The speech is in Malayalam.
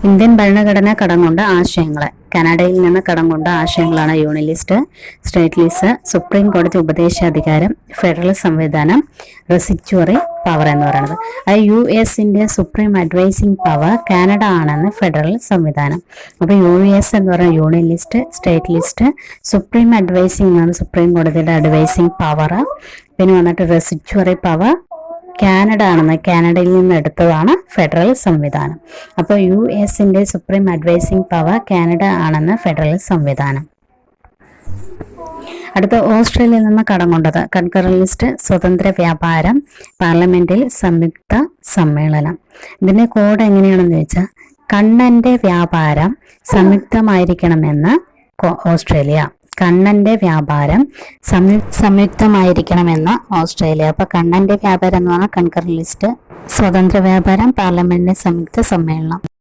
ഇന്ത്യൻ ഭരണഘടന കടം കൊണ്ട ആശയങ്ങൾ. കാനഡയിൽ നിന്ന് കടം കൊണ്ട ആശയങ്ങളാണ് യൂണിലിസ്റ്റ്, സ്റ്റേറ്റ് ലിസ്റ്റ്, സുപ്രീം കോടതി ഉപദേശാധികാരം, ഫെഡറൽ സംവിധാനം, റെസിച്വറി പവർ എന്ന് പറയുന്നത്. അത് US supreme advising power Canada ആണെന്ന് ഫെഡറൽ സംവിധാനം. അപ്പൊ US എന്ന് പറയുന്ന യൂണിലിസ്റ്റ്, സ്റ്റേറ്റ് ലിസ്റ്റ്, സുപ്രീം അഡ്വൈസിംഗ് ആണ് സുപ്രീം കോടതിയുടെ അഡ്വൈസിംഗ് പവർ. പിന്നെ വന്നിട്ട് റെസിച്വറി പവർ കാനഡ ആണെന്ന്, കാനഡയിൽ നിന്ന് എടുത്തതാണ് ഫെഡറൽ സംവിധാനം. അപ്പോൾ US supreme advising power Canada ആണെന്ന് ഫെഡറൽ സംവിധാനം. അടുത്ത ഓസ്ട്രേലിയയിൽ നിന്ന് കടം കൊണ്ടത്. കൺകറൻലിസ്റ്റ്, സ്വതന്ത്ര വ്യാപാരം, പാർലമെന്റിൽ സംയുക്ത സമ്മേളനം. ഇതിന്റെ കോഡ് എങ്ങനെയാണെന്ന് ചോദിച്ചാൽ കണ്ണന്റെ വ്യാപാരം സംയുക്തമായിരിക്കണമെന്ന് ഓസ്ട്രേലിയ. കണ്ണന്റെ വ്യാപാരം സംയുക്തമായിരിക്കണമെന്ന് ഓസ്ട്രേലിയ. അപ്പൊ കണ്ണന്റെ വ്യാപാരം എന്ന് പറഞ്ഞാൽ കൺകറൻലിസ്റ്റ്, സ്വതന്ത്ര വ്യാപാരം, പാർലമെന്റിന്റെ സംയുക്ത സമ്മേളനം.